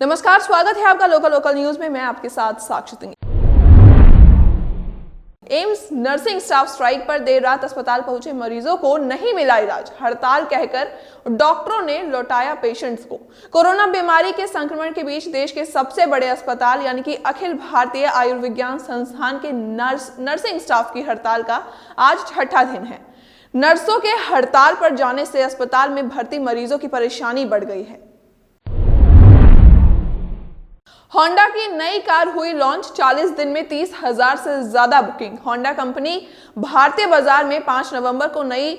नमस्कार, स्वागत है आपका लोकल न्यूज में। मैं आपके साथ Sakshi Singh. AIIMS nursing staff strike पर देर रात अस्पताल पहुंचे मरीजों को नहीं मिला इलाज। हड़ताल कहकर डॉक्टरों ने लौटाया पेशेंट्स को। कोरोना बीमारी के संक्रमण के बीच देश के सबसे बड़े अस्पताल यानी कि अखिल भारतीय आयुर्विज्ञान संस्थान के नर्सिंग स्टाफ की हड़ताल का आज छठा दिन है। नर्सों के हड़ताल पर जाने से अस्पताल में भर्ती मरीजों की परेशानी बढ़ गई है। होंडा की नई कार हुई लॉन्च, 40 दिन में 30,000 से ज्यादा बुकिंग। होंडा कंपनी भारतीय बाजार में 5 नवंबर को नई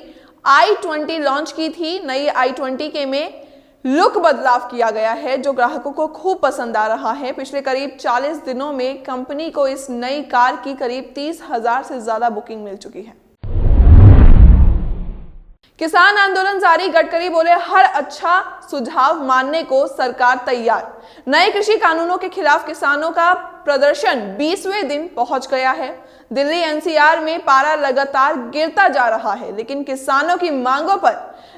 i20 लॉन्च की थी। नई i20 के में लुक बदलाव किया गया है जो ग्राहकों को खूब पसंद आ रहा है। पिछले करीब 40 दिनों में कंपनी को इस नई कार की करीब 30,000 से ज्यादा बुकिंग मिल चुकी है। किसान आंदोलन जारी, गडकरी बोले हर अच्छा सुझाव मानने को सरकार तैयार। नए कृषि कानूनों के खिलाफ किसानों का प्रदर्शन 20वें दिन पहुंच गया है। दिल्ली एनसीआर में पारा लगातार गिरता जा रहा है, लेकिन किसानों की मांगों पर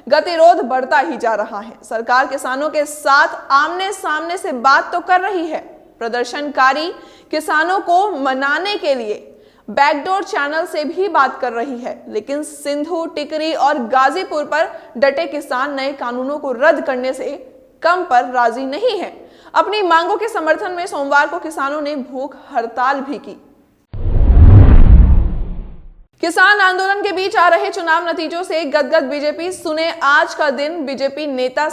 गतिरोध बढ़ता ही जा रहा है। सरकार किसानों के साथ आमने सामने से बात तो कर रही है। प्रदर्शनकारी किसानों को मनाने के लिए बैकडोर चैनल से भी बात कर रही है, लेकिन सिंधु, टिकरी और गाजीपुर पर डटे किसान नए कानूनों को रद्द करने से कम पर राजी नहीं है। अपनी मांगों के समर्थन में सोमवार को किसानों ने भूख हड़ताल भी की। किसान आंदोलन के बीच आ रहे चुनाव नतीजों से गदगद बीजेपी, सुने आज का दिन। बीजेपी नेता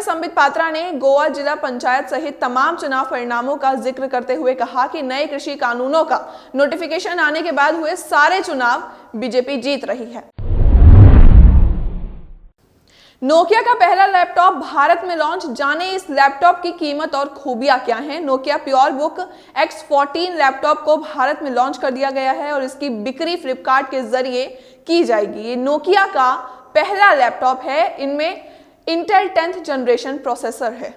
संबित पात्रा ने गोवा जिला पंचायत सहित तमाम चुनाव परिणामों का जिक्र करते हुए कहा कि नए कृषि कानूनों का नोटिफिकेशन आने के बाद हुए सारे चुनाव बीजेपी जीत रही है। नोकिया का पहला लैपटॉप भारत में लॉन्च, जाने इस लैपटॉप की कीमत और खूबियां क्या हैं। Nokia pure book X14 laptop को भारत में लॉन्च कर दिया गया है और इसकी बिक्री फ्लिपकार्ट के जरिए की जाएगी। ये नोकिया का पहला लैपटॉप है। इनमें इंटेल 10th जनरेशन प्रोसेसर है।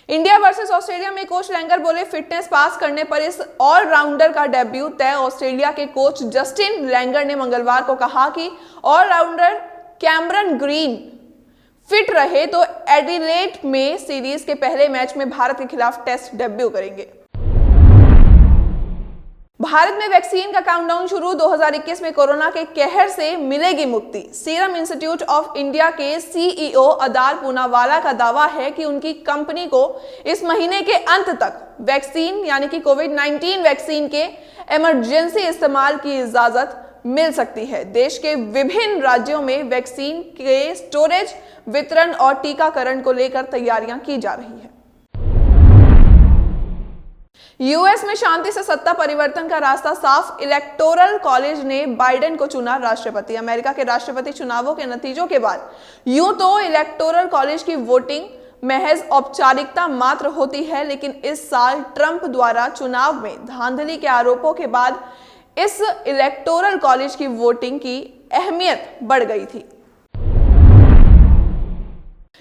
इंडिया वर्सेस ऑस्ट्रेलिया में कोच लैंगर बोले फिटनेस पास करने पर इस ऑलराउंडर का डेब्यू तय। ऑस्ट्रेलिया के कोच जस्टिन लैंगर ने मंगलवार को कहा कि ऑलराउंडर कैमरन ग्रीन फिट रहे तो एडिलेड में सीरीज के पहले मैच में भारत के खिलाफ टेस्ट डेब्यू करेंगे। भारत में वैक्सीन का काउंटडाउन शुरू, 2021 में कोरोना के कहर से मिलेगी मुक्ति। सीरम इंस्टीट्यूट ऑफ इंडिया के सीईओ अदार पूनावाला का दावा है कि उनकी कंपनी को इस महीने के अंत तक वैक्सीन यानी कि कोविड-19 वैक्सीन के इमरजेंसी इस्तेमाल की इजाजत मिल सकती है। देश के विभिन्न राज्यों में वैक्सीन के स्टोरेज, वितरण और टीकाकरण को लेकर तैयारियां की जा रही है। यूएस में शांति से सत्ता परिवर्तन का रास्ता साफ, इलेक्टोरल कॉलेज ने बाइडेन को चुना राष्ट्रपति। अमेरिका के राष्ट्रपति चुनावों के नतीजों के बाद यूं तो इलेक्टोरल कॉलेज की वोटिंग महज औपचारिकता मात्र होती है, लेकिन इस साल ट्रंप द्वारा चुनाव में धांधली के आरोपों के बाद इस इलेक्टोरल कॉलेज की वोटिंग की अहमियत बढ़ गई थी।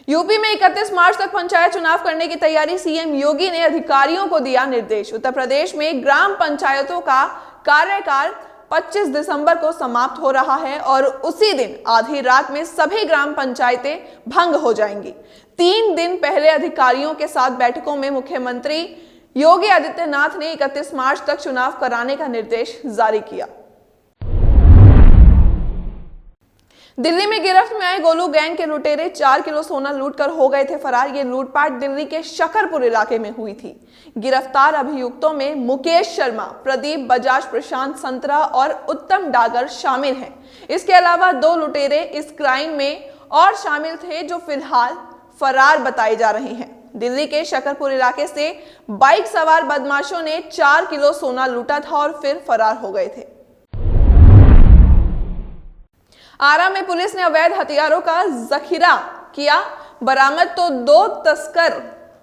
यूपी में 31 मार्च तक पंचायत चुनाव करने की तैयारी, सीएम योगी ने अधिकारियों को दिया निर्देश। उत्तर प्रदेश में ग्राम पंचायतों का कार्यकाल 25 दिसंबर को समाप्त हो रहा है और उसी दिन आधी रात में सभी ग्राम पंचायतें भंग हो जाएंगी। 3 दिन पहले अधिकारियों के साथ बैठकों में मुख्यमंत्री योगी आदित्यनाथ ने 31 मार्च तक चुनाव कराने का निर्देश जारी किया। दिल्ली में गिरफ्त में आए गोलू गैंग के लुटेरे 4 किलो सोना लूटकर हो गए थे फरार। ये लूटपाट दिल्ली के शकरपुर इलाके में हुई थी। गिरफ्तार अभियुक्तों में मुकेश शर्मा, प्रदीप बजाज, प्रशांत संतरा और उत्तम डागर शामिल हैं। इसके अलावा 2 लुटेरे इस क्राइम में और शामिल थे जो फिलहाल फरार बताए जा रहे हैं। दिल्ली के शकरपुर इलाके से बाइक सवार बदमाशों ने 4 किलो सोना लूटा था और फिर फरार हो गए थे। आरा में पुलिस ने अवैध हथियारों का जखीरा किया बरामद, तो 2 तस्कर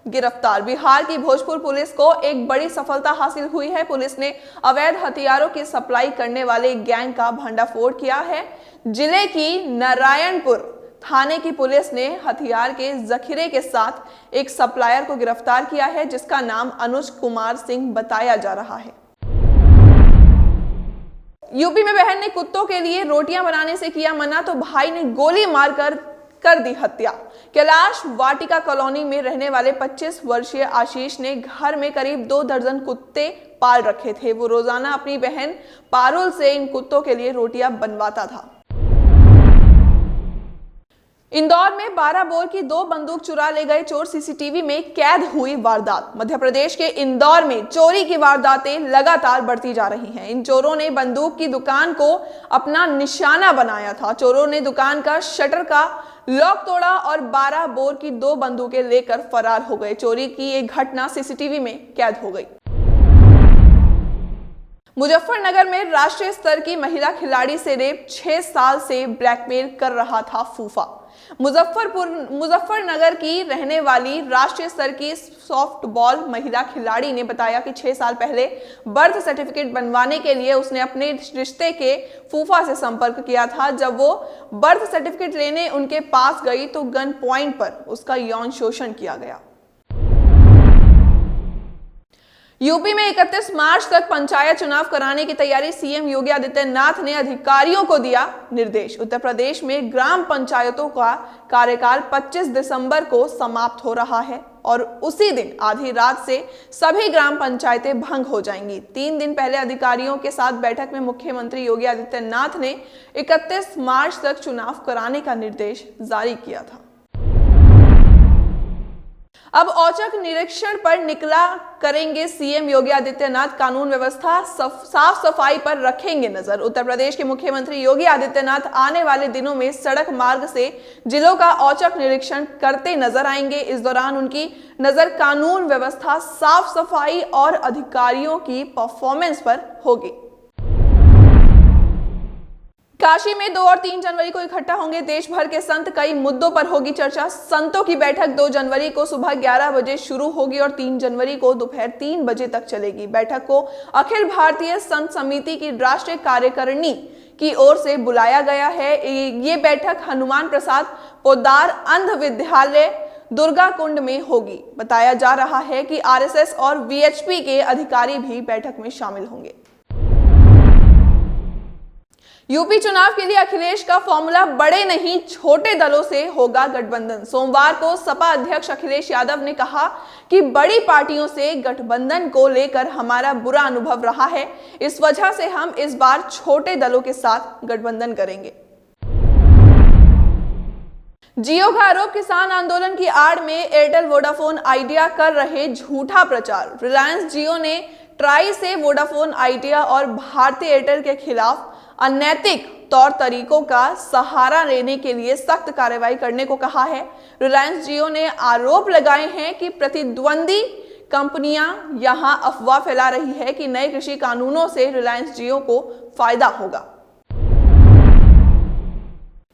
गिरफ्तार। बिहार की भोजपुर पुलिस को एक बड़ी सफलता हासिल हुई है। पुलिस ने अवैध हथियारों की सप्लाई करने वाले गैंग का भंडाफोड़ किया है। जिले की नारायणपुर थाने की पुलिस ने हथियार के जखीरे के साथ एक सप्लायर को गिरफ्तार किया है, जिसका नाम अनुज कुमार सिंह बताया जा रहा है। यूपी में बहन ने कुत्तों के लिए रोटियां बनाने से किया मना, तो भाई ने गोली मारकर कर दी हत्या। कैलाश वाटिका कॉलोनी में रहने वाले 25 वर्षीय आशीष ने घर में करीब 2 दर्जन कुत्ते पाल रखे थे। वो रोजाना अपनी बहन पारुल से इन कुत्तों के लिए रोटियां बनवाता था। इंदौर में 12 बोर की 2 बंदूक चुरा ले गए चोर, सीसीटीवी में कैद हुई वारदात। मध्य प्रदेश के इंदौर में चोरी की वारदातें लगातार बढ़ती जा रही हैं। इन चोरों ने बंदूक की दुकान को अपना निशाना बनाया था। चोरों ने दुकान का शटर का लॉक तोड़ा और 12 बोर की 2 बंदूकें लेकर फरार हो गए। चोरी की एक घटना सीसीटीवी में कैद हो गई। मुजफ्फरनगर में राष्ट्रीय स्तर की महिला खिलाड़ी से रेप, 6 साल से ब्लैकमेल कर रहा था फूफा। मुजफ्फरनगर की रहने वाली राष्ट्रीय स्तर की सॉफ्टबॉल महिला खिलाड़ी ने बताया कि 6 साल पहले बर्थ सर्टिफिकेट बनवाने के लिए उसने अपने रिश्ते के फूफा से संपर्क किया था। जब वो बर्थ सर्टिफिकेट लेने उनके पास गई तो गन पॉइंट पर उसका यौन शोषण किया गया। यूपी में 31 मार्च तक पंचायत चुनाव कराने की तैयारी, सीएम योगी आदित्यनाथ ने अधिकारियों को दिया निर्देश। उत्तर प्रदेश में ग्राम पंचायतों का कार्यकाल 25 दिसंबर को समाप्त हो रहा है और उसी दिन आधी रात से सभी ग्राम पंचायतें भंग हो जाएंगी। 3 दिन पहले अधिकारियों के साथ बैठक में मुख्यमंत्री योगी आदित्यनाथ ने 31 मार्च तक चुनाव कराने का निर्देश जारी किया था। अब औचक निरीक्षण पर निकला करेंगे सीएम योगी आदित्यनाथ। कानून व्यवस्था साफ सफाई पर रखेंगे नजर। उत्तर प्रदेश के मुख्यमंत्री योगी आदित्यनाथ आने वाले दिनों में सड़क मार्ग से जिलों का औचक निरीक्षण करते नजर आएंगे। इस दौरान उनकी नजर कानून व्यवस्था, साफ सफाई और अधिकारियों की परफॉर्मेंस पर होगी। काशी में 2 और 3 जनवरी को इकट्ठा होंगे देश भर के संत। कई मुद्दों पर होगी चर्चा। संतों की बैठक 2 जनवरी को सुबह 11 बजे शुरू होगी और 3 जनवरी को दोपहर 3 बजे तक चलेगी। बैठक को अखिल भारतीय संत समिति की राष्ट्रीय कार्यकारिणी की ओर से बुलाया गया है। ये बैठक हनुमान प्रसाद पोद्दार अंध विद्यालय दुर्गा कुंड में होगी। बताया जा रहा है कि आरएसएस और वीएचपी के अधिकारी भी बैठक में शामिल होंगे। यूपी चुनाव के लिए अखिलेश का फॉर्मूला बड़े नहीं छोटे दलों से होगा गठबंधन। सोमवार को सपा अध्यक्ष अखिलेश यादव ने कहा कि बड़ी पार्टियों से गठबंधन को लेकर हमारा बुरा अनुभव रहा है, इस वजह से हम इस बार छोटे दलों के साथ गठबंधन करेंगे। जियो का आरोप, किसान आंदोलन की आड़ में एयरटेल वोडाफोन आइडिया कर रहे झूठा प्रचार। रिलायंस जियो ने ट्राई से वोडाफोन आइडिया और भारतीय एयरटेल के खिलाफ अनैतिक तौर तरीकों का सहारा लेने के लिए सख्त कार्रवाई करने को कहा है। रिलायंस जियो ने आरोप लगाए हैं कि प्रतिद्वंदी कंपनियां यहां अफवाह फैला रही है कि नए कृषि कानूनों से रिलायंस जियो को फायदा होगा।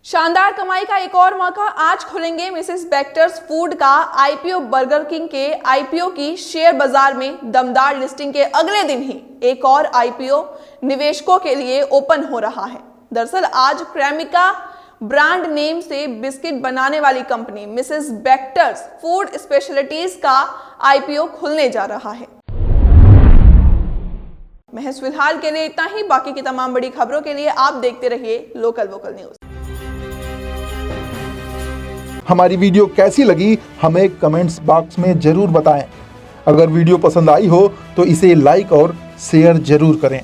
शानदार कमाई का एक और मौका, आज खुलेंगे मिसेस बेक्टर्स फूड का आईपीओ। बर्गर किंग के आईपीओ की शेयर बाजार में दमदार लिस्टिंग के अगले दिन ही एक और आईपीओ निवेशकों के लिए ओपन हो रहा है। दरअसल आज क्रेमिका ब्रांड नेम से बिस्किट बनाने वाली company Mrs Bector's food specialities का आईपीओ खुलने जा रहा है। महज फिलहाल के लिए इतना ही। बाकी की तमाम बड़ी खबरों के लिए आप देखते रहिए लोकल वोकल न्यूज। हमारी वीडियो कैसी लगी हमें कमेंट्स बॉक्स में जरूर बताएं। अगर वीडियो पसंद आई हो तो इसे लाइक और शेयर जरूर करें।